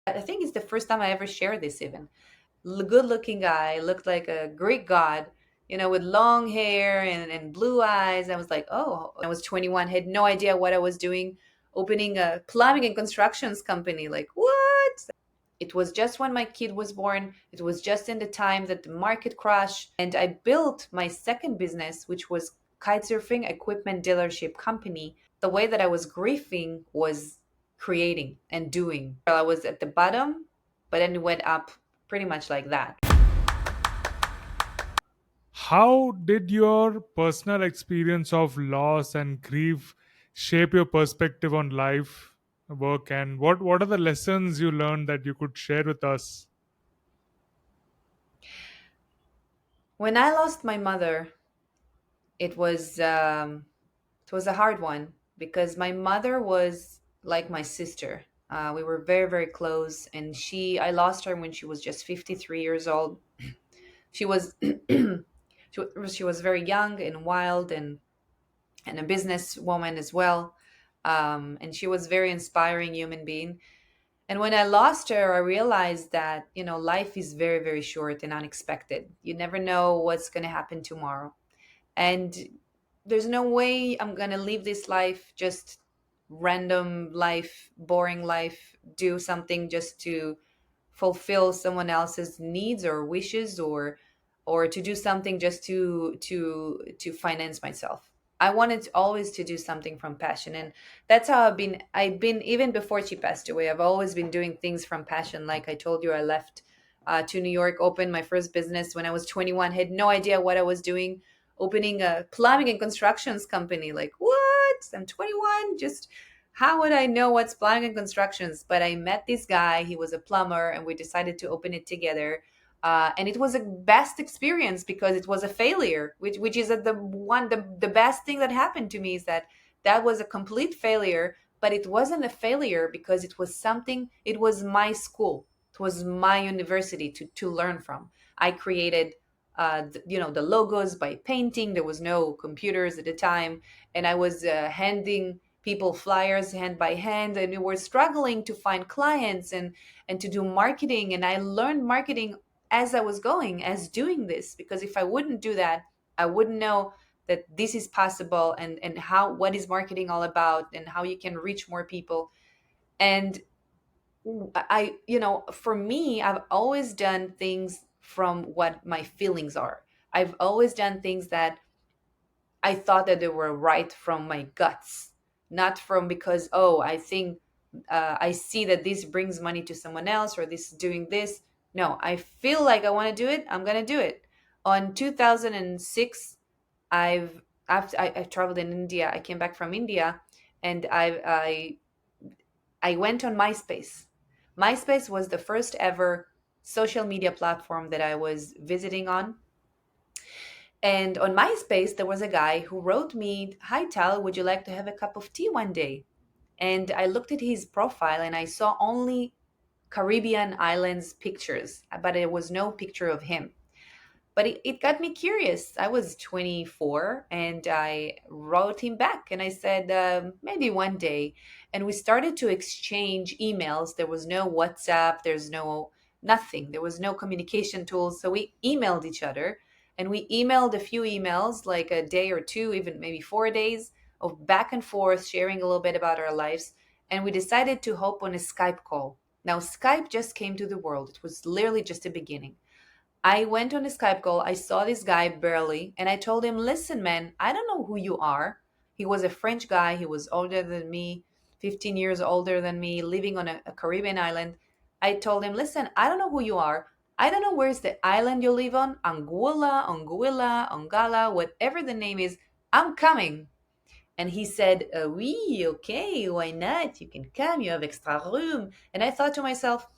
I think it's the first time I ever shared this even. Good looking guy, looked like a Greek god, with long hair and blue eyes. I was like, oh, I was 21, had no idea what I was doing, opening a plumbing and constructions company. Like, what? It was just when my kid was born. It was just in the time that the market crashed. And I built my second business, which was kitesurfing equipment dealership company. The way that I was grieving was creating and doing. I was at the bottom, but then it went up pretty much like that. How did your personal experience of loss and grief shape your perspective on life, work, and what are the lessons you learned that you could share with us? When I lost my mother, it was it was a hard one because my mother was like my sister. We were very very close, and I lost her when she was just 53 years old. She was she was very young and wild and a businesswoman as well. And she was very inspiring human being. And when I lost her, I realized that, life is very, very short and unexpected. You never know what's going to happen tomorrow. And there's no way I'm going to live this life just random life, boring life, do something just to fulfill someone else's needs or wishes, or to do something just to finance myself. I wanted always to do something from passion, and that's how I've been even before she passed away. I've always been doing things from passion. Like I told you, I left to New York, opened my first business when I was 21, had no idea what I was doing, opening a plumbing and constructions company. Like, what? I'm 21, just how would I know what's plumbing and constructions? But I met this guy. He was a plumber, and we decided to open it together. And it was a best experience because it was a failure, which is the best thing that happened to me is that was a complete failure. But it wasn't a failure because it was something. It was my school. It was my university to learn from. I created the logos by painting. There was no computers at the time, and I was handing people flyers hand by hand, and we were struggling to find clients and to do marketing. And I learned marketing as I was going, as doing this, because if I wouldn't do that, I wouldn't know that this is possible, and how what is marketing all about and how you can reach more people. And for me, I've always done things from what my feelings are. I've always done things that I thought that they were right from my guts, not from because, oh, I think I see that this brings money to someone else or this is doing this. No, I feel like I want to do it. I'm going to do it. On 2006, I traveled in India. I came back from India, and I went on MySpace. MySpace was the first ever social media platform that I was visiting on. And on MySpace, there was a guy who wrote me, "Hi, Tal, would you like to have a cup of tea one day?" And I looked at his profile and I saw only Caribbean islands pictures, but there was no picture of him. But it got me curious. I was 24 and I wrote him back and I said, maybe one day. And we started to exchange emails. There was no WhatsApp, there's no nothing, there was no communication tools. So we emailed each other, and we emailed a few emails, like a day or two, even maybe 4 days of back and forth, sharing a little bit about our lives. And we decided to hop on a Skype call. Now, Skype just came to the world, it was literally just a beginning. I went on a Skype call. I saw this guy barely, and I told him, "Listen, man, I don't know who you are." He was a French guy. He was older than me, 15 years older than me, living on a Caribbean island. I told him, "Listen, I don't know who you are. I don't know where's the island you live on, Anguilla, Anguilla, Ongala, whatever the name is. I'm coming." And he said, "Oui, okay, why not? You can come. You have extra room." And I thought to myself,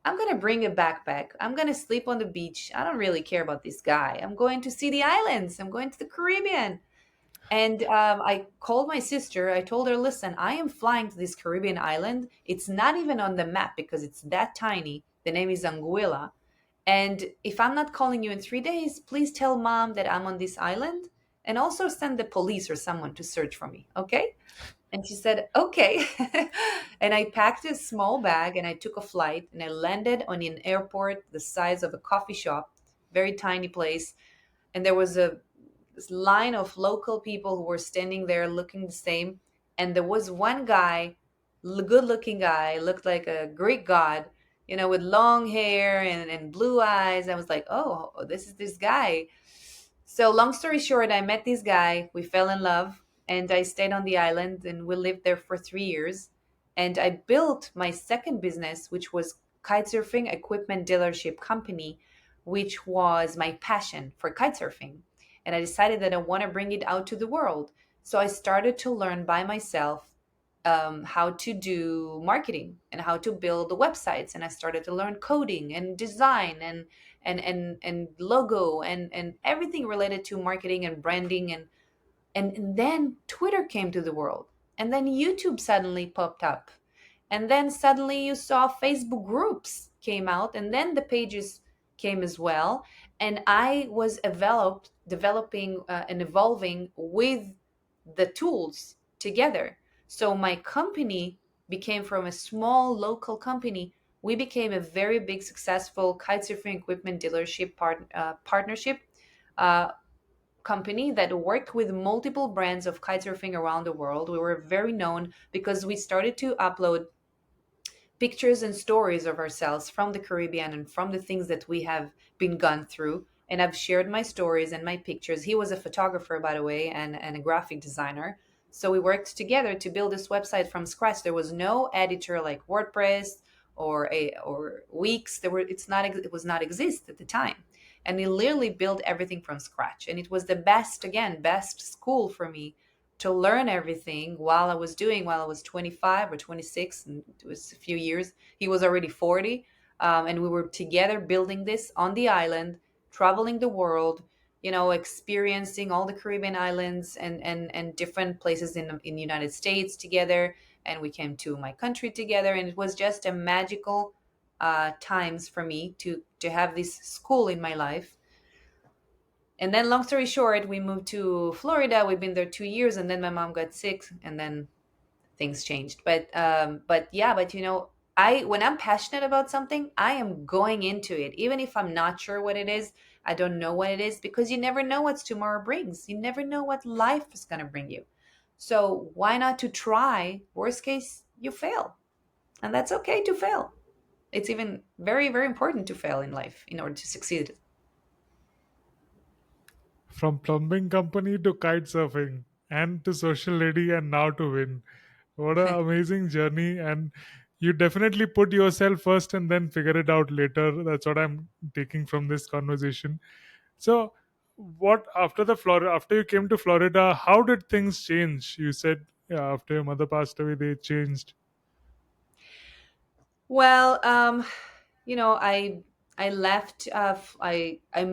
I'm going to bring a backpack. I'm going to sleep on the beach. I don't really care about this guy. I'm going to see the islands. I'm going to the Caribbean. And I called my sister. I told her, "Listen, I am flying to this Caribbean island. It's not even on the map because it's that tiny. The name is Anguilla. And if I'm not calling you in 3 days, please tell mom that I'm on this island, and also send the police or someone to search for me. Okay?" And she said, okay. And I packed a small bag and I took a flight and I landed on an airport the size of a coffee shop, very tiny place. And there was a this line of local people who were standing there looking the same. And there was one guy, good looking guy, looked like a Greek god, with long hair and blue eyes. I was like, oh, this is this guy. So, long story short, I met this guy. We fell in love, and I stayed on the island, and we lived there for 3 years. And I built my second business, which was kitesurfing equipment dealership company, which was my passion for kitesurfing. And I decided that I want to bring it out to the world. So I started to learn by myself how to do marketing and how to build the websites. And I started to learn coding and design and logo and everything related to marketing and branding and then Twitter came to the world, and then YouTube suddenly popped up, and then suddenly you saw Facebook groups came out, and then the pages came as well. And I was developing and evolving with the tools together. So my company became from a small local company. We became a very big, successful kitesurfing equipment dealership partnership uh, company that worked with multiple brands of kitesurfing around the world. We were very known because we started to upload pictures and stories of ourselves from the Caribbean and from the things that we have been gone through. And I've shared my stories and my pictures. He was a photographer, by the way, and a graphic designer. So we worked together to build this website from scratch. There was no editor like WordPress or Wix. It was not exist at the time. And he literally built everything from scratch. And it was the best school for me to learn everything while I was 25 or 26, and it was a few years. He was already 40, and we were together building this on the island, traveling the world, experiencing all the Caribbean islands and different places in the United States together. And we came to my country together, and it was just a magical times for me to have this school in my life. And then, long story short, we moved to Florida. We've been there 2 years, and then my mom got sick, and then things changed. But yeah, but I when I'm passionate about something, I am going into it, even if I'm not sure what it is. I don't know what it is because you never know what tomorrow brings. You never know what life is going to bring you. So why not to try? Worst case, you fail, and that's okay to fail. It's even very, very important to fail in life in order to succeed. From plumbing company to kite surfing and to social lady and now to win. What an amazing journey. And you definitely put yourself first and then figure it out later. That's what I'm taking from this conversation. So what after the Florida after you came to Florida, how did things change? You said, yeah, after your mother passed away they changed. Well, I left. I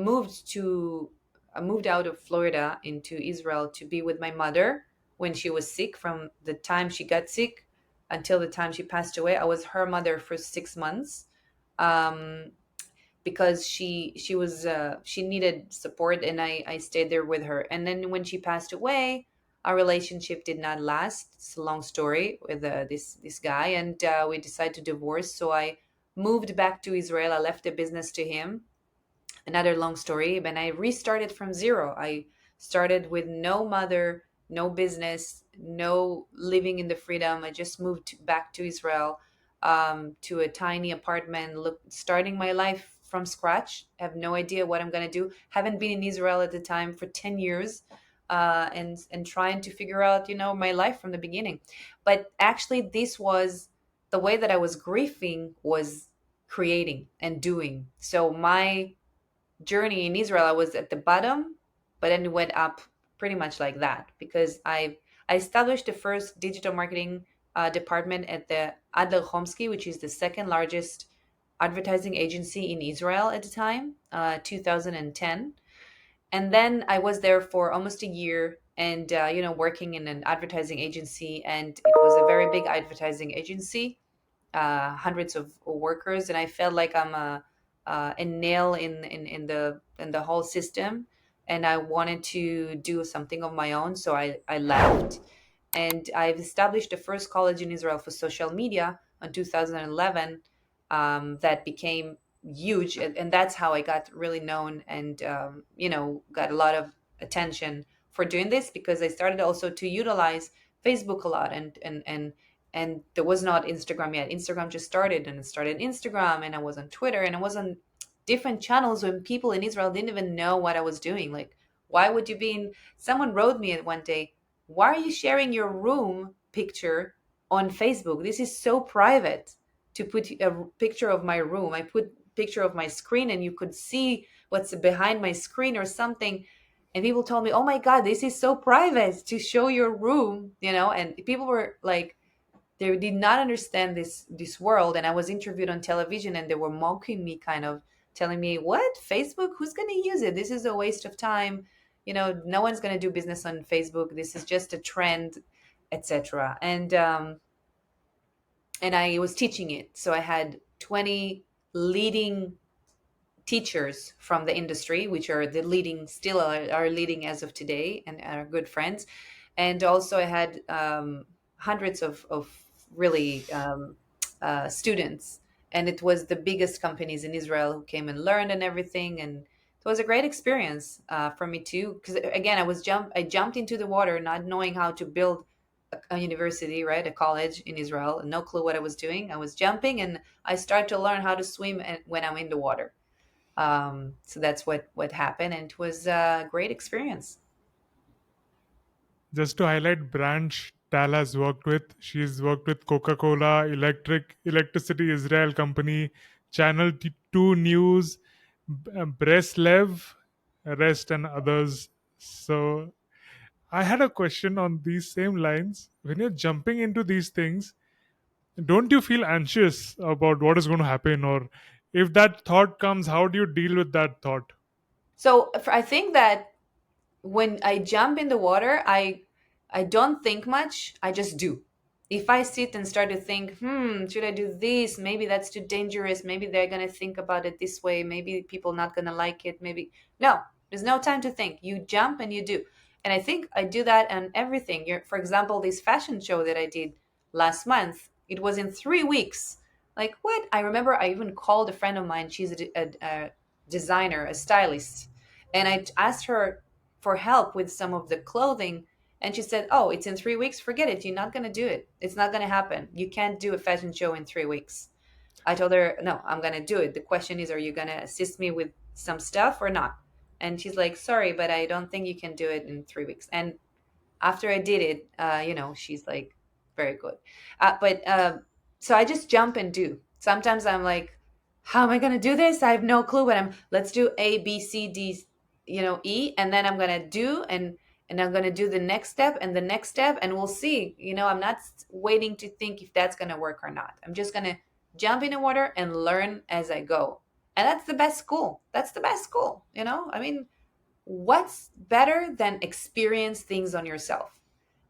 moved out of Florida into Israel to be with my mother when she was sick. From the time she got sick until the time she passed away, I was her mother for 6 months. Um, because she needed support, and I stayed there with her. And then when she passed away, our relationship did not last. It's a long story with this guy, and we decided to divorce. So I moved back to Israel. I left the business to him. Another long story. And I restarted from zero. I started with no mother, no business, no living in the freedom. I just moved back to Israel, to a tiny apartment, starting my life from scratch. I have no idea what I'm going to do. Haven't been in Israel at the time for 10 years. And trying to figure out, my life from the beginning. But actually, this was the way that I was grieving, was creating and doing. So my journey in Israel, I was at the bottom, but then it went up pretty much like that because I established the first digital marketing department at the Adler Homsky, which is the second largest advertising agency in Israel at the time, 2010. And then I was there for almost a year, and working in an advertising agency, and it was a very big advertising agency, hundreds of workers, and I felt like I'm a nail in the whole system, and I wanted to do something of my own. So I left, And I've established the first college in Israel for social media in 2011, that became huge, and that's how I got really known, and got a lot of attention for doing this, because I started also to utilize Facebook a lot, and there was not Instagram yet. Instagram just started, and it started Instagram, and I was on Twitter, and I was on different channels when people in Israel didn't even know what I was doing. Like, why would you be in? Someone wrote me one day, "Why are you sharing your room picture on Facebook? This is so private to put a picture of my room. I put picture of my screen and you could see what's behind my screen or something." And people told me, "Oh my God, this is so private to show your room," and people were like, they did not understand this world. And I was interviewed on television and they were mocking me, kind of telling me, "What, Facebook, who's going to use it? This is a waste of time. No one's going to do business on Facebook. This is just a trend, etc." And I was teaching it, so I had 20 leading teachers from the industry, which are the leading, still are leading as of today, and are good friends. And also I had hundreds of really students, and it was the biggest companies in Israel who came and learned and everything. And it was a great experience for me too, because again, I jumped into the water not knowing how to build a university, right, a college in Israel, no clue what I was doing. I was jumping, and I started to learn how to swim when I'm in the water. So that's what happened, and it was a great experience. Just to highlight brands Tal has worked with, she's worked with Coca-Cola, Electricity Israel Company, Channel 2 News, Breslev, Rest, and others. So I had a question on these same lines. When you're jumping into these things, don't you feel anxious about what is going to happen? Or if that thought comes, how do you deal with that thought? So I think that when I jump in the water, I don't think much. I just do. If I sit and start to think, should I do this? Maybe that's too dangerous. Maybe they're gonna think about it this way. Maybe people not gonna like it. Maybe no. There's no time to think. You jump and you do. And I think I do that on everything. For example, this fashion show that I did last month, it was in 3 weeks. Like what? I remember I even called a friend of mine. She's a designer, a stylist, and I asked her for help with some of the clothing. And she said, "Oh, it's in 3 weeks. Forget it. You're not going to do it. It's not going to happen. You can't do a fashion show in 3 weeks." I told her, "No, I'm going to do it. The question is, are you going to assist me with some stuff or not?" And she's like, "Sorry, but I don't think you can do it in 3 weeks." And after I did it, she's like, very good. But so I just jump and do. Sometimes I'm like, how am I going to do this? I have no clue. But let's do A, B, C, D, E, and then I'm going to do, and I'm going to do the next step and the next step, and we'll see. I'm not waiting to think if that's going to work or not. I'm just going to jump in the water and learn as I go. And that's the best school. That's the best school. I mean, what's better than experience things on yourself?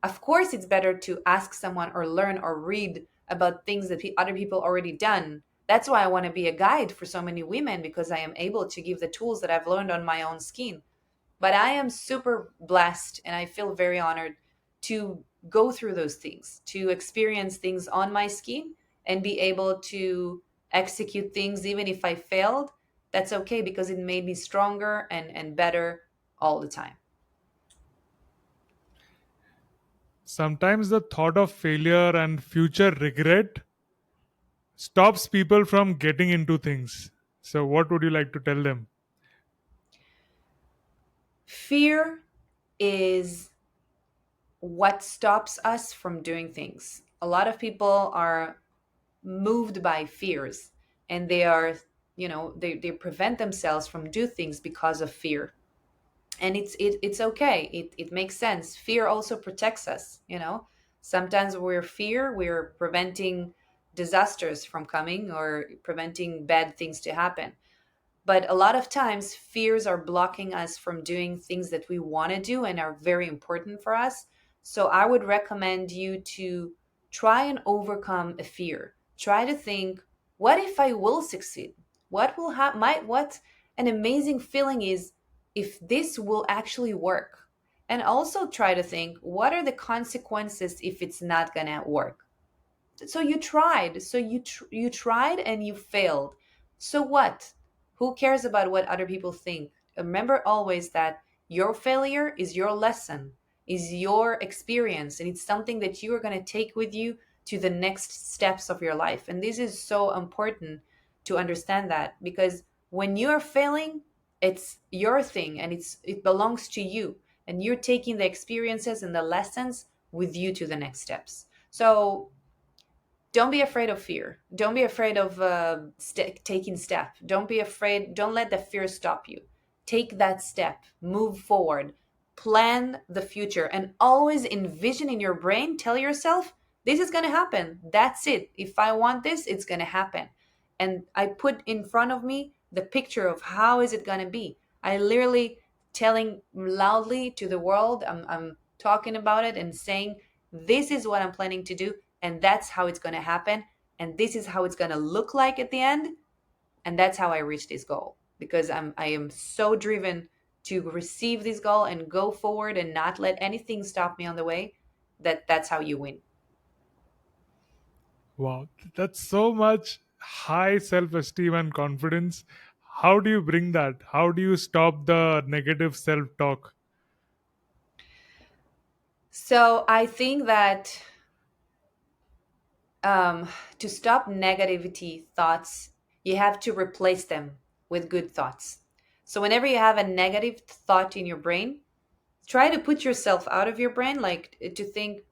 Of course, it's better to ask someone or learn or read about things that other people already done. That's why I want to be a guide for so many women, because I am able to give the tools that I've learned on my own skin. But I am super blessed and I feel very honored to go through those things, to experience things on my skin and be able to execute things even if I failed. That's okay, because it made me stronger and better all the time. Sometimes the thought of failure and future regret stops people from getting into things. So, what would you like to tell them? Fear is what stops us from doing things. A lot of people are moved by fears, and they are, they prevent themselves from do things because of fear. And it's okay. It makes sense. Fear also protects us. Sometimes we're preventing disasters from coming or preventing bad things to happen. But a lot of times, fears are blocking us from doing things that we want to do and are very important for us. So I would recommend you to try and overcome a fear. Try to think, what if I will succeed? What will happen? What an amazing feeling is if this will actually work. And also try to think, what are the consequences if it's not going to work? So you tried, you tried and you failed. So what? Who cares about what other people think? Remember always that your failure is your lesson, is your experience, and it's something that you are going to take with you to the next steps of your life. And this is so important to understand that, because when you're failing, it's your thing and it belongs to you, and you're taking the experiences and the lessons with you to the next steps. So don't be afraid of fear. Don't be afraid of taking step. Don't be afraid. Don't let the fear stop you. Take that step, move forward, plan the future, and always envision in your brain. Tell yourself, this is going to happen. That's it. If I want this, it's going to happen. And I put in front of me the picture of how is it going to be. I literally telling loudly to the world. I'm talking about it and saying, this is what I'm planning to do, and that's how it's going to happen, and this is how it's going to look like at the end, and that's how I reach this goal, because I am so driven to receive this goal and go forward and not let anything stop me on the way. That's how you win. Wow, that's so much high self esteem and confidence. How do you bring that? How do you stop the negative self talk? So I think that um, to stop negativity thoughts, you have to replace them with good thoughts. So whenever you have a negative thought in your brain, try to put yourself out of your brain, like to think,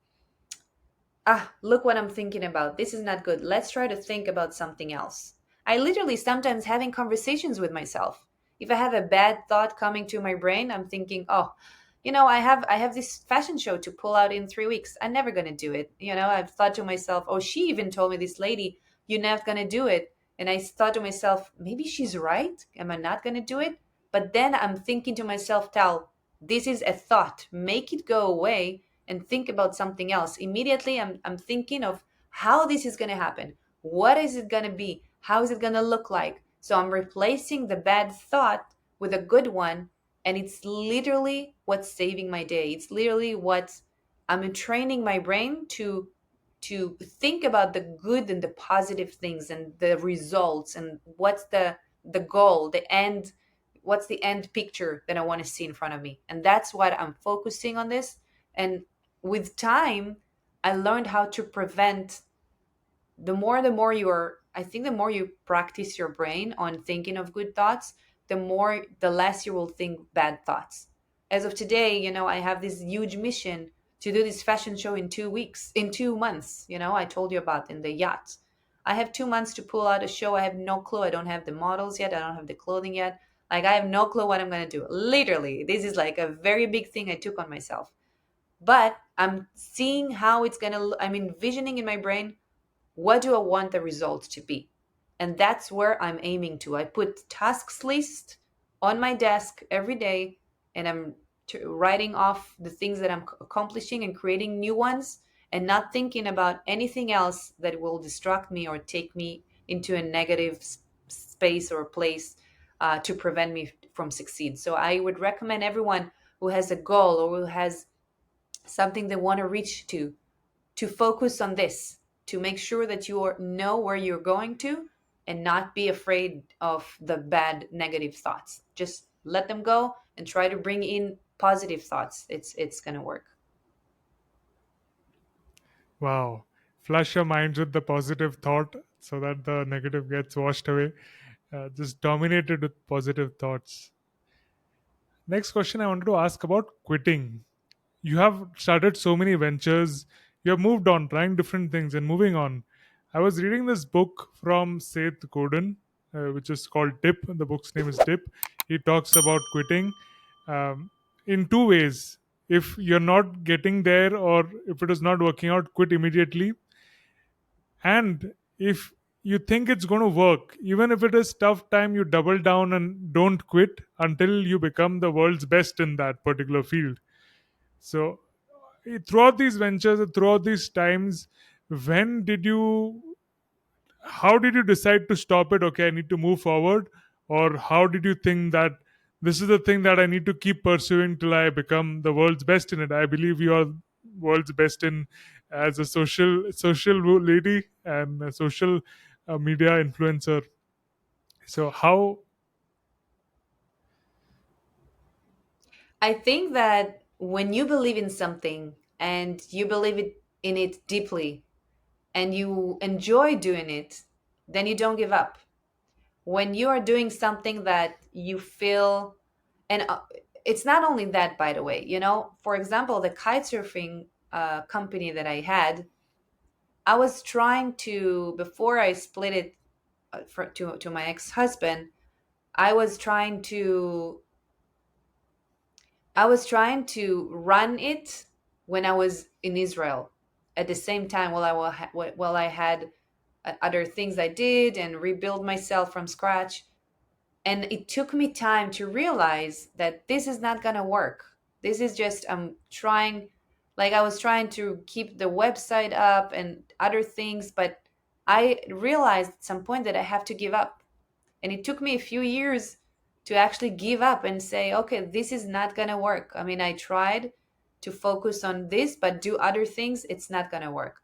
look what I'm thinking about. This is not good. Let's try to think about something else. I literally sometimes having conversations with myself. If I have a bad thought coming to my brain, I'm thinking, oh, I have this fashion show to pull out in 3 weeks. I'm never gonna do it. I've thought to myself, oh, she even told me, this lady, you're not gonna do it. And I thought to myself, maybe she's right. Am I not gonna do it? But then I'm thinking to myself, Tal, this is a thought. Make it go away and think about something else. Immediately, I'm thinking of how this is going to happen. What is it going to be? How is it going to look like? So I'm replacing the bad thought with a good one. And it's literally what's saving my day. It's literally what I'm training my brain to think about the good and the positive things and the results and what's the goal, the end, what's the end picture that I want to see in front of me. And that's what I'm focusing on this. And with time, I learned how to prevent. The more you are, I think the more you practice your brain on thinking of good thoughts, the less you will think bad thoughts. As of today, I have this huge mission to do this fashion show in 2 weeks, in 2 months. I told you about in the yacht. I have 2 months to pull out a show. I have no clue. I don't have the models yet. I don't have the clothing yet. Like, I have no clue what I'm going to do. Literally, this is like a very big thing I took on myself, but I'm seeing how it's gonna. I'm envisioning in my brain, what do I want the results to be, and that's where I'm aiming to. I put tasks list on my desk every day, and I'm writing off the things that I'm accomplishing and creating new ones, and not thinking about anything else that will distract me or take me into a negative space or place, to prevent me from succeed. So I would recommend everyone who has a goal or who has something they want to reach to focus on this, to make sure that know where you're going to, and not be afraid of the bad negative thoughts. Just let them go and try to bring in positive thoughts. It's going to work. Wow. Flush your minds with the positive thought so that the negative gets washed away. Just dominated with positive thoughts. Next question I wanted to ask about quitting. You have started so many ventures, you have moved on, trying different things and moving on. I was reading this book from Seth Godin, which is called Dip. The book's name is Dip. He talks about quitting um, in two ways. If you're not getting there or if it is not working out, quit immediately. And if you think it's going to work, even if it is tough time, you double down and don't quit until you become the world's best in that particular field. So throughout these ventures, throughout these times, when did you how did you decide to stop it? Okay, I need to move forward. Or how did you think that this is the thing that I need to keep pursuing till I become the world's best in it. I believe you are world's best in as a social lady and a social media influencer. So how? I think that when you believe in something and you believe in it deeply and you enjoy doing it, then you don't give up. When you are doing something that you feel, and it's not only that, by the way, for example, the kite surfing company that I had, I was trying to, before I split it to my ex-husband, I was trying to I was trying to run it when I was in Israel. At the same time, while I had other things I did and rebuild myself from scratch, and it took me time to realize that this is not gonna work. This is just I'm trying, like I was trying to keep the website up and other things, but I realized at some point that I have to give up. And it took me a few years to actually give up and say, okay, this is not going to work. I mean, I tried to focus on this, but do other things, it's not going to work.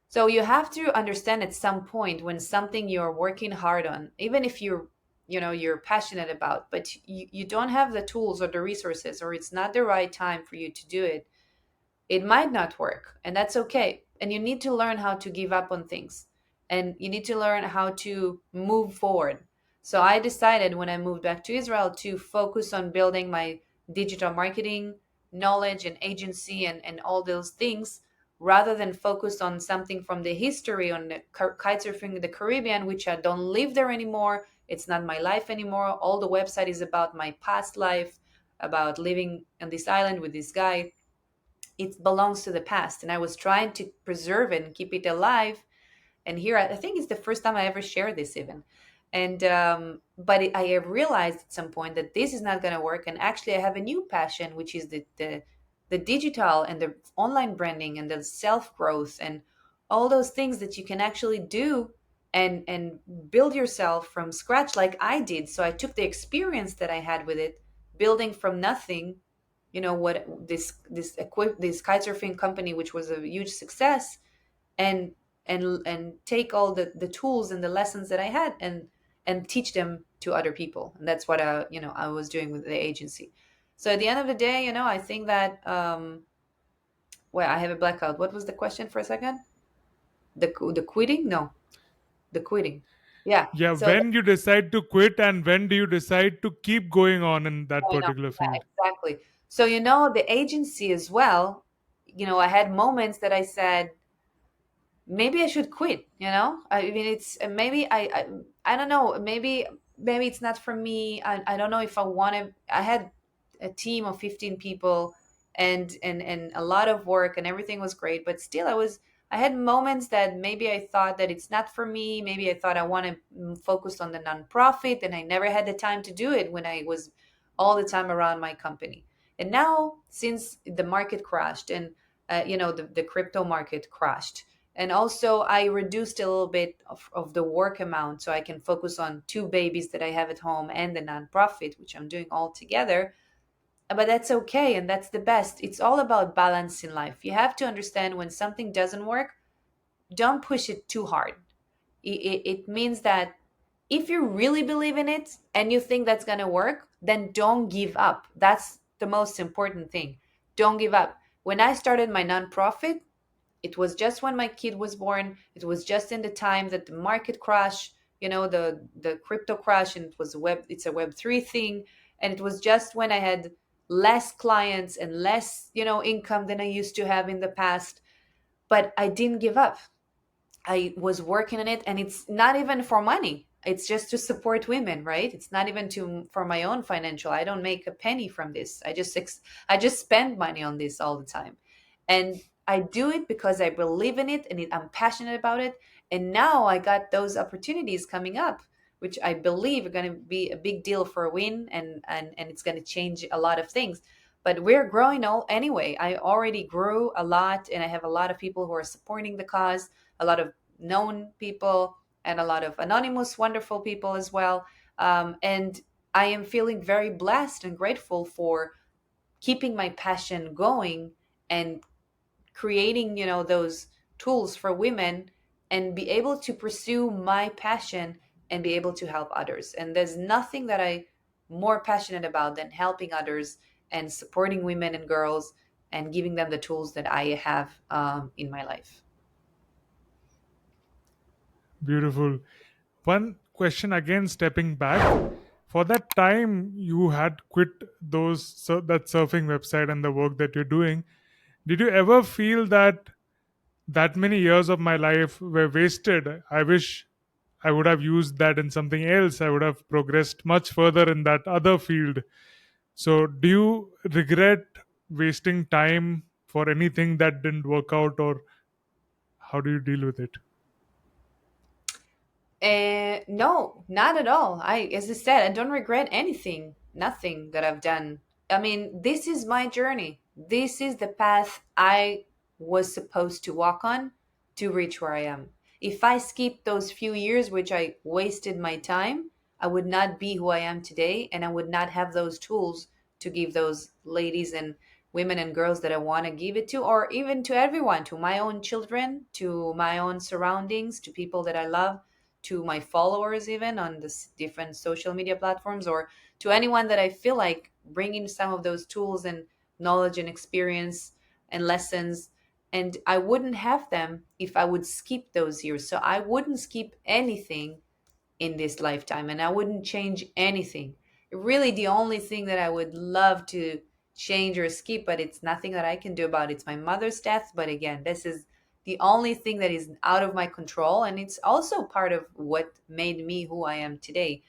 So you have to understand at some point when something you're working hard on, even if you're passionate about, but you don't have the tools or the resources, or it's not the right time for you to do it, it might not work, and that's okay. And you need to learn how to give up on things, and you need to learn how to move forward. So I decided when I moved back to Israel to focus on building my digital marketing knowledge and agency and all those things, rather than focus on something from the history on the kitesurfing in the Caribbean, which I don't live there anymore. It's not my life anymore. All the website is about my past life, about living on this island with this guy. It belongs to the past, and I was trying to preserve it and keep it alive. And here I think it's the first time I ever shared this even. And but I have realized at some point that this is not going to work, and actually I have a new passion, which is the digital and the online branding and the self growth and all those things that you can actually do and build yourself from scratch like I did. So I took the experience that I had with it, building from nothing, what this kitesurfing company, which was a huge success, and and take all the tools and the lessons that I had and teach them to other people. And that's what I was doing with the agency. So at the end of the day, I think that well, I have a blackout. What was the question for a second? The quitting? No, the quitting. Yeah. Yeah, So when you decide to quit and when do you decide to keep going on in that I know. particular Yeah, field? exactly. So the agency as well, I had moments that I said, maybe I should quit. I mean, it's maybe I don't know. Maybe it's not for me. I don't know if I want to. I had a team of 15 people, and a lot of work, and everything was great. But still, I had moments that maybe I thought that it's not for me. Maybe I thought I want to focus on the nonprofit, and I never had the time to do it when I was all the time around my company. And now, since the market crashed and the crypto market crashed, and also I reduced a little bit of the work amount so I can focus on two babies that I have at home and the nonprofit, which I'm doing all together. But that's okay, and that's the best. It's all about balance in life. You have to understand when something doesn't work, don't push it too hard. It means that if you really believe in it and you think that's going to work, then don't give up. That's the most important thing. Don't give up. When I started my nonprofit, it was just when my kid was born. It was just in the time that the market crash, the crypto crash, and it's a web 3 thing. And it was just when I had less clients and less, income than I used to have in the past. But I didn't give up. I was working on it, and it's not even for money. It's just to support women, right? It's not even to for my own financial. I don't make a penny from this. I just spend money on this all the time. And I do it because I believe in it, and I'm passionate about it. And now I got those opportunities coming up, which I believe are going to be a big deal for a win, and it's going to change a lot of things. But we're growing all anyway. I already grew a lot, and I have a lot of people who are supporting the cause, a lot of known people, and a lot of anonymous, wonderful people as well. And I am feeling very blessed and grateful for keeping my passion going and creating, those tools for women, and be able to pursue my passion and be able to help others. And there's nothing that I more passionate about than helping others and supporting women and girls and giving them the tools that I have in my life. Beautiful. One question again, stepping back. For that time you had quit that surfing website and the work that you're doing, did you ever feel that that many years of my life were wasted? I wish I would have used that in something else. I would have progressed much further in that other field. So, do you regret wasting time for anything that didn't work out, or how do you deal with it? No, not at all. As I said, I don't regret anything, nothing that I've done. I mean, this is my journey. This is the path I was supposed to walk on to reach where I am. If I skipped those few years, which I wasted my time, I would not be who I am today, and I would not have those tools to give those ladies and women and girls that I want to give it to, or even to everyone, to my own children, to my own surroundings, to people that I love, to my followers, even on the different social media platforms, or to anyone that I feel like bringing some of those tools and knowledge and experience and lessons. And I wouldn't have them if I would skip those years. So I wouldn't skip anything in this lifetime, and I wouldn't change anything. Really, the only thing that I would love to change or skip, but it's nothing that I can do about, it's my mother's death. But again, this is the only thing that is out of my control, and it's also part of what made me who I am today.